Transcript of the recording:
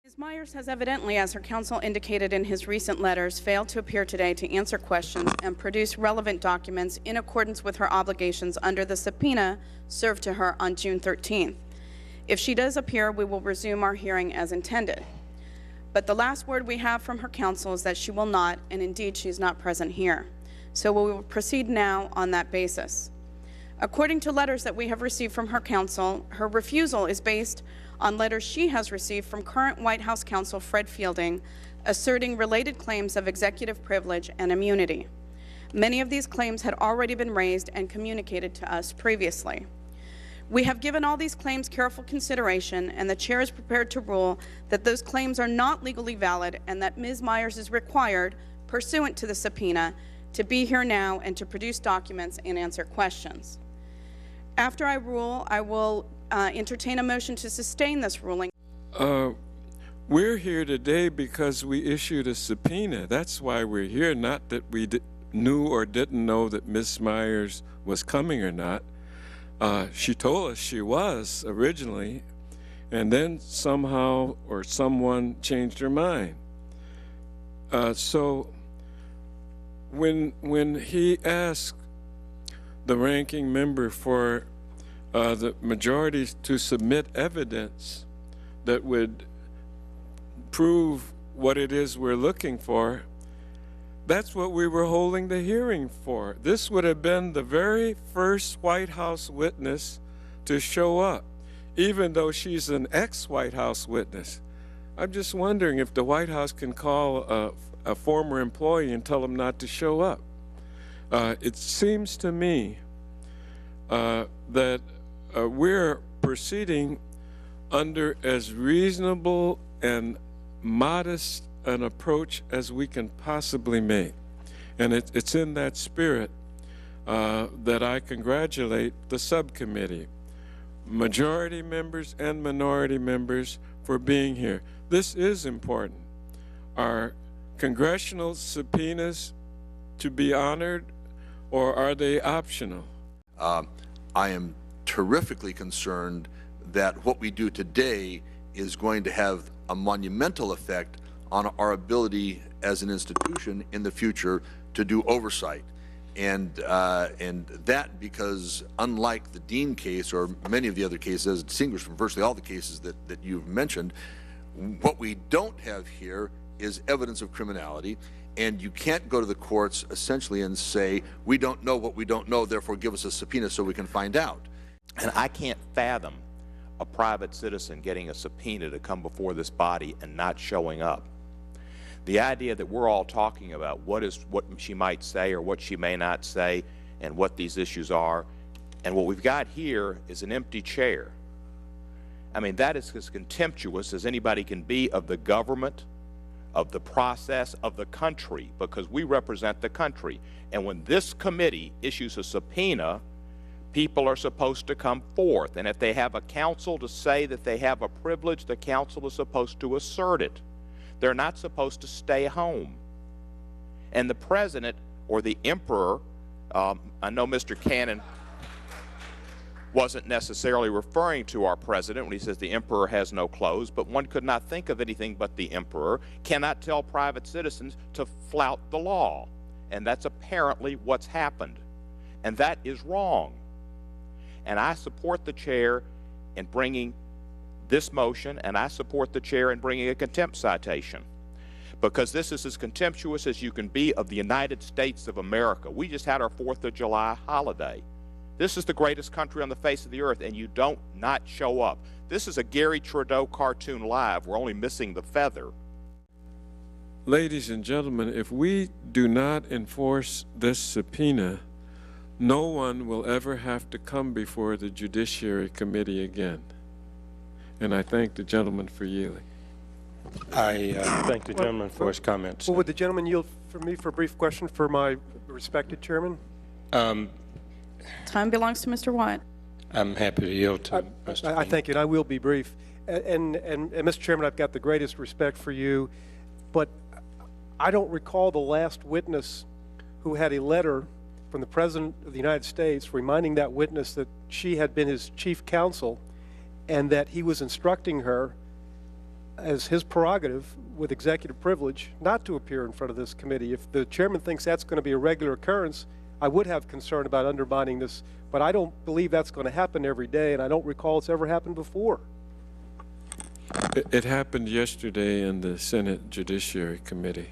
Ms. Miers has evidently, as her counsel indicated in his recent letters, failed to appear today to answer questions and produce relevant documents in accordance with her obligations under the subpoena served to her on June 13th. If she does appear, we will resume our hearing as intended. But the last word we have from her counsel is that she will not, and indeed she is not present here. So we will proceed now on that basis. According to letters that we have received from her counsel, her refusal is based on letters she has received from current White House counsel Fred Fielding asserting related claims of executive privilege and immunity. Many of these claims had already been raised and communicated to us previously. We have given all these claims careful consideration, and the Chair is prepared to rule that those claims are not legally valid and that Ms. Miers is required, pursuant to the subpoena, to be here now and to produce documents and answer questions. After I rule, I will entertain a motion to sustain this ruling. We're here today because we issued a subpoena. That's why we're here, not that we knew or didn't know that Ms. Miers was coming or not. She told us she was originally, and then somehow or someone changed her mind. So when he asked the ranking member for the majority to submit evidence that would prove what it is we're looking for, that's what we were holding the hearing for. This would have been the very first White House witness to show up, even though she's an ex-White House witness. I'm just wondering if the White House can call a former employee and tell him not to show up. It seems to me that we're proceeding under as reasonable and modest an approach as we can possibly make. And it's in that spirit that I congratulate the subcommittee, majority members and minority members, for being here. This is important. Are congressional subpoenas to be honored, or are they optional? I am terrifically concerned that what we do today is going to have a monumental effect on our ability as an institution in the future to do oversight. And that because unlike the Dean case or many of the other cases, as distinguished from virtually all the cases that you've mentioned, what we don't have here is evidence of criminality. And you can't go to the courts essentially and say, we don't know what we don't know, therefore give us a subpoena so we can find out. And I can't fathom a private citizen getting a subpoena to come before this body and not showing up. The idea that we're all talking about what she might say or what she may not say and what these issues are, and what we've got here is an empty chair. I mean, that is as contemptuous as anybody can be of the government, of the process, of the country, because we represent the country. And when this committee issues a subpoena, people are supposed to come forth. And if they have a counsel to say that they have a privilege, the counsel is supposed to assert it. They're not supposed to stay home. And the president or the emperor, I know Mr. Cannon wasn't necessarily referring to our president when he says the emperor has no clothes, but one could not think of anything but the emperor cannot tell private citizens to flout the law. And that's apparently what's happened. And that is wrong. And I support the chair in bringing this motion, and I support the chair in bringing a contempt citation, because this is as contemptuous as you can be of the United States of America. We just had our 4th of July holiday. This is the greatest country on the face of the earth, and you don't not show up. This is a Gary Trudeau cartoon live. We're only missing the feather. Ladies and gentlemen, if we do not enforce this subpoena, no one will ever have to come before the Judiciary Committee again. And I thank the gentleman for yielding. I thank the gentleman for his comments. Well, would the gentleman yield for me for a brief question for my respected chairman? Time belongs to Mr. Watt. I'm happy to yield to Mr. I thank you, and I will be brief. And Mr. Chairman, I've got the greatest respect for you, but I don't recall the last witness who had a letter from the President of the United States reminding that witness that she had been his chief counsel and that he was instructing her as his prerogative with executive privilege not to appear in front of this committee. If the chairman thinks that's going to be a regular occurrence, I would have concern about undermining this, but I don't believe that's going to happen every day, and I don't recall it's ever happened before. It happened yesterday in the Senate Judiciary Committee.